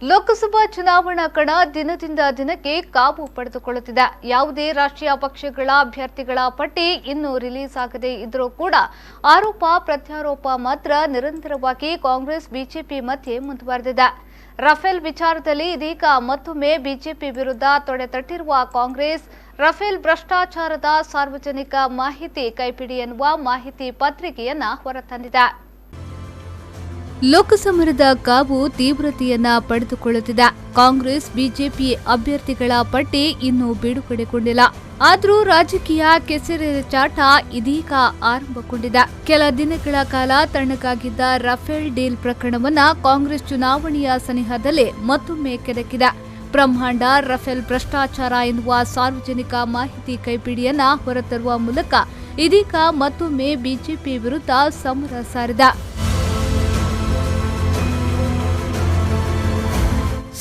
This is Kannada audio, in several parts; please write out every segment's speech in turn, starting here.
ಲೋಕಸಭಾ ಚುನಾವಣಾ ಕಣ ದಿನದಿಂದ ದಿನಕ್ಕೆ ಕಾವು ಪಡೆದುಕೊಳ್ಳುತ್ತಿದೆ. ಯಾವುದೇ ರಾಷ್ಟ್ರೀಯ ಪಕ್ಷಗಳ ಅಭ್ಯರ್ಥಿಗಳ ಪಟ್ಟಿ ಇನ್ನೂ ರಿಲೀಸ್ ಆಗದೇ ಇದ್ರೂ ಕೂಡ ಆರೋಪ ಪ್ರತ್ಯಾರೋಪ ಮಾತ್ರ ನಿರಂತರವಾಗಿ ಕಾಂಗ್ರೆಸ್ ಬಿಜೆಪಿ ಮಧ್ಯೆ ಮುಂದುವರೆದಿದೆ. ರಫೇಲ್ ವಿಚಾರದಲ್ಲಿ ಇದೀಗ ಮತ್ತೊಮ್ಮೆ ಬಿಜೆಪಿ ವಿರುದ್ಧ ತೊಡೆತಟ್ಟಿರುವ ಕಾಂಗ್ರೆಸ್ ರಫೇಲ್ ಭ್ರಷ್ಟಾಚಾರದ ಸಾರ್ವಜನಿಕ ಮಾಹಿತಿ ಕೈಪಿಡಿ ಎನ್ನುವ ಮಾಹಿತಿ ಪತ್ರಿಕೆಯನ್ನ ಹೊರತಂದಿದೆ. ಲೋಕಸಮರದ ಕಾವು ತೀವ್ರತೆಯನ್ನ ಪಡೆದುಕೊಳ್ಳುತ್ತಿದೆ. ಕಾಂಗ್ರೆಸ್ ಬಿಜೆಪಿ ಅಭ್ಯರ್ಥಿಗಳ ಪಟ್ಟಿ ಇನ್ನೂ ಬಿಡುಗಡೆಗೊಂಡಿಲ್ಲ. ಆದರೂ ರಾಜಕೀಯ ಕೆಸರೆರಚಾಟ ಇದೀಗ ಆರಂಭಗೊಂಡಿದೆ. ಕೆಲ ದಿನಗಳ ಕಾಲ ತಣ್ಣಗಾಗಿದ್ದ ರಫೇಲ್ ಡೀಲ್ ಪ್ರಕರಣವನ್ನ ಕಾಂಗ್ರೆಸ್ ಚುನಾವಣೆಯ ಸನಿಹದಲ್ಲೇ ಮತ್ತೊಮ್ಮೆ ಕೆದಕಿದೆ. ಬ್ರಹ್ಮಾಂಡ ರಫೇಲ್ ಭ್ರಷ್ಟಾಚಾರ ಎನ್ನುವ ಸಾರ್ವಜನಿಕ ಮಾಹಿತಿ ಕೈಪಿಡಿಯನ್ನ ಹೊರತರುವ ಮೂಲಕ ಇದೀಗ ಮತ್ತೊಮ್ಮೆ ಬಿಜೆಪಿ ವಿರುದ್ಧ ಸಮರ ಸಾರಿದೆ.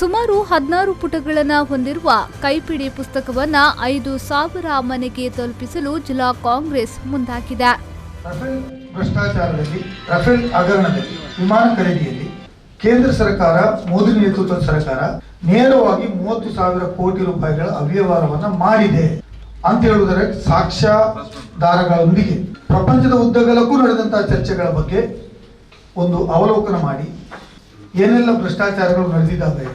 ಸುಮಾರು 16 ಪುಟಗಳನ್ನು ಹೊಂದಿರುವ ಕೈಪಿಡಿ ಪುಸ್ತಕವನ್ನ 5,000 ಮನೆಗೆ ತಲುಪಿಸಲು ಜಿಲ್ಲಾ ಕಾಂಗ್ರೆಸ್ ಮುಂದಾಗಿದೆ. ರಫೇಲ್ ಭ್ರಷ್ಟಾಚಾರದಲ್ಲಿ, ರಫೇಲ್ ಹಗರಣದಲ್ಲಿ, ವಿಮಾನ ಖರೀದಿಯಲ್ಲಿ ಕೇಂದ್ರ ಸರ್ಕಾರ, ಮೋದಿ ನೇತೃತ್ವದ ಸರ್ಕಾರ ನೇರವಾಗಿ 30,000 ಕೋಟಿ ರೂಪಾಯಿಗಳ ಅವ್ಯವಹಾರವನ್ನ ಮಾಡಿದೆ ಅಂತ ಹೇಳುವುದರ ಸಾಕ್ಷ್ಯಾಧಾರಗಳೊಂದಿಗೆ ಪ್ರಪಂಚದ ಉದ್ದಗಲಕ್ಕೂ ನಡೆದಂತಹ ಚರ್ಚೆಗಳ ಬಗ್ಗೆ ಒಂದು ಅವಲೋಕನ ಮಾಡಿ ಏನೆಲ್ಲ ಭ್ರಷ್ಟಾಚಾರಗಳು ನಡೆದಿದ್ದಾವೆ,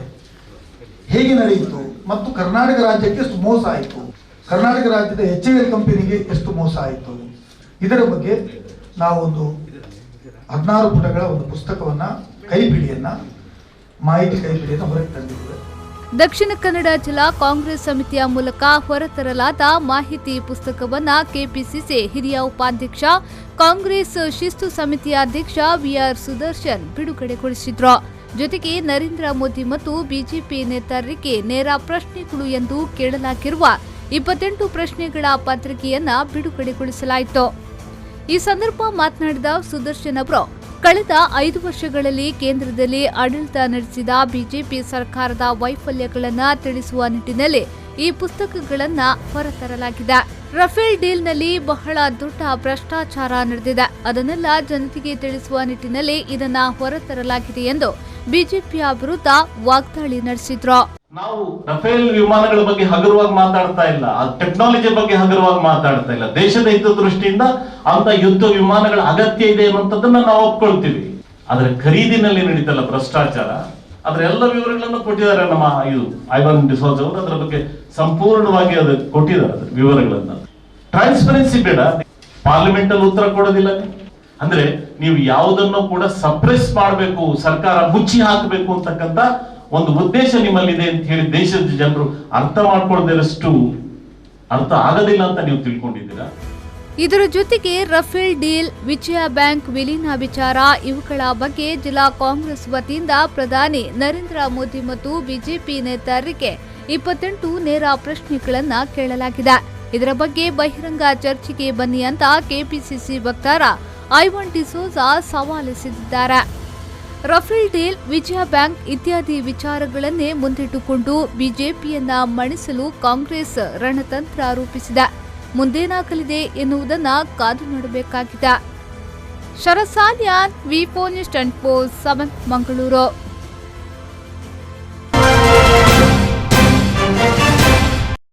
ಹೇಗೆ ನಡೆಯಿತು ಮತ್ತು ಕರ್ನಾಟಕ ರಾಜ್ಯಕ್ಕೆ ಎಷ್ಟು ಮೋಸ ಆಯಿತು, ಕರ್ನಾಟಕ ರಾಜ್ಯದ HAL ಕಂಪನಿಗೆ ಎಷ್ಟು ಮೋಸ ಆಯಿತು, ಇದರ ಬಗ್ಗೆ ನಾವು ಒಂದು 16 ಪುಟಗಳ ಒಂದು ಪುಸ್ತಕವನ್ನ ಮಾಹಿತಿ ಕೈಪಿಡಿಯನ್ನು ಹೊರಗೆ ತಂದಿದ್ದೇವೆ. ದಕ್ಷಿಣ ಕನ್ನಡ ಜಿಲ್ಲಾ ಕಾಂಗ್ರೆಸ್ ಸಮಿತಿಯ ಮೂಲಕ ಹೊರತರಲಾದ ಮಾಹಿತಿ ಪುಸ್ತಕವನ್ನ ಕೆಪಿಸಿಸಿ ಹಿರಿಯ ಉಪಾಧ್ಯಕ್ಷ, ಕಾಂಗ್ರೆಸ್ ಶಿಸ್ತು ಸಮಿತಿಯ ಅಧ್ಯಕ್ಷ ವಿಆರ್ ಸುದರ್ಶನ್ ಬಿಡುಗಡೆಗೊಳಿಸಿದ್ರು. ಜೊತೆಗೆ ನರೇಂದ್ರ ಮೋದಿ ಮತ್ತು ಬಿಜೆಪಿ ನೇತಾರರಿಗೆ ನೇರ ಪ್ರಶ್ನೆಗಳು ಎಂದು ಕೇಳಲಾಗಿರುವ 28 ಪ್ರಶ್ನೆಗಳ ಪತ್ರಿಕೆಯನ್ನ ಬಿಡುಗಡೆಗೊಳಿಸಲಾಯಿತು. ಈ ಸಂದರ್ಭ ಮಾತನಾಡಿದ ಸುದರ್ಶನ್ ಅವರು, ಕಳೆದ 5 ವರ್ಷಗಳಲ್ಲಿ ಕೇಂದ್ರದಲ್ಲಿ ಆಡಳಿತ ನಡೆಸಿದ ಬಿಜೆಪಿ ಸರ್ಕಾರದ ವೈಫಲ್ಯಗಳನ್ನು ತಿಳಿಸುವ ನಿಟ್ಟಿನಲ್ಲಿ ಈ ಪುಸ್ತಕಗಳನ್ನು ಹೊರತರಲಾಗಿದೆ. ರಫೇಲ್ ಡೀಲ್ನಲ್ಲಿ ಬಹಳ ದೊಡ್ಡ ಭ್ರಷ್ಟಾಚಾರ ನಡೆದಿದೆ. ಅದನ್ನೆಲ್ಲ ಜನತೆಗೆ ತಿಳಿಸುವ ನಿಟ್ಟಿನಲ್ಲಿ ಇದನ್ನ ಹೊರತರಲಾಗಿದೆ ಎಂದು ಬಿಜೆಪಿಯ ವಿರುದ್ಧ ವಾಗ್ದಾಳಿ ನಡೆಸಿದ್ರು. ನಾವು ರಫೇಲ್ ವಿಮಾನಗಳ ಬಗ್ಗೆ ಹಗುರವಾಗಿ ಮಾತಾಡ್ತಾ ಇಲ್ಲ, ಟೆಕ್ನಾಲಜಿ ಬಗ್ಗೆ ಹಗುರವಾಗಿ ಮಾತಾಡ್ತಾ ಇಲ್ಲ. ದೇಶದ ಹಿತದೃಷ್ಟಿಯಿಂದ ಅಂತ ಯುದ್ಧ ವಿಮಾನಗಳ ಅಗತ್ಯ ಇದೆ ಅನ್ನುವಂಥದ್ದನ್ನ ನಾವು ಒಪ್ಕೊಳ್ತೀವಿ. ಆದ್ರೆ ಖರೀದಿನಲ್ಲಿ ನಡೀತಲ್ಲ ಭ್ರಷ್ಟಾಚಾರ, ಅದರ ಎಲ್ಲ ವಿವರಗಳನ್ನು ಕೊಟ್ಟಿದ್ದಾರೆ ನಮ್ಮ ಐವನ್ ಡಿಸೋಜ್ ಅವರು. ಅದರ ಬಗ್ಗೆ ಸಂಪೂರ್ಣವಾಗಿ ಅದು ಕೊಟ್ಟಿದ್ದಾರೆ ವಿವರಗಳನ್ನ. ಟ್ರಾನ್ಸ್ಪರೆನ್ಸಿ ಬೇಡ, ಪಾರ್ಲಿಮೆಂಟ್ ಅಲ್ಲಿ ಉತ್ತರ ಕೊಡೋದಿಲ್ಲ. ಅಂದ್ರೆ ನೀವು ಯಾವುದನ್ನು ಕೂಡ ಸಪ್ರೆಸ್ ಮಾಡಬೇಕು, ಸರ್ಕಾರ ಮುಚ್ಚಿ ಹಾಕಬೇಕು ಅಂತಕ್ಕಂಥ ಒಂದು ಉದ್ದೇಶ ನಿಮ್ಮಲ್ಲಿದೆ ಅಂತ ಹೇಳಿ ದೇಶದ ಜನರು ಅರ್ಥ ಮಾಡ್ಕೊಳ್ಳೋದಷ್ಟು ಅರ್ಥ ಆಗೋದಿಲ್ಲ ಅಂತ ನೀವು ತಿಳ್ಕೊಂಡಿದ್ದೀರಾ. ಇದರ ಜೊತೆಗೆ ರಫೇಲ್ ಡೀಲ್, ವಿಜಯ ಬ್ಯಾಂಕ್ ವಿಲೀನ ವಿಚಾರ ಇವುಗಳ ಬಗ್ಗೆ ಜಿಲ್ಲಾ ಕಾಂಗ್ರೆಸ್ ವತಿಯಿಂದ ಪ್ರಧಾನಿ ನರೇಂದ್ರ ಮೋದಿ ಮತ್ತು ಬಿಜೆಪಿ ನೇತಾರರಿಗೆ 28 ನೇರ ಪ್ರಶ್ನೆಗಳನ್ನ ಕೇಳಲಾಗಿದೆ. ಇದರ ಬಗ್ಗೆ ಬಹಿರಂಗ ಚರ್ಚೆಗೆ ಬನ್ನಿ ಅಂತ ಕೆಪಿಸಿಸಿ ವಕ್ತಾರ ಐವನ್ ಡಿಸೋಜ ಸವಾಲೆಸೆದಿದ್ದಾರೆ. ರಫೇಲ್ ಡೀಲ್, ವಿಜಯ ಬ್ಯಾಂಕ್ ಇತ್ಯಾದಿ ವಿಚಾರಗಳನ್ನೇ ಮುಂದಿಟ್ಟುಕೊಂಡು ಬಿಜೆಪಿಯನ್ನ ಮಣಿಸಲು ಕಾಂಗ್ರೆಸ್ ರಣತಂತ್ರ ರೂಪಿಸಿದೆ. ಮುಂದೇನಾಗಲಿದೆ ಎನ್ನುವುದನ್ನ ಕಾದು ನೋಡಬೇಕಾಗಿದೆ. ಶರತ್ ಸಾಲ್ಯಾನ್, ವಿ4 ನ್ಯೂಸ್ 24/7 ಮಂಗಳೂರು.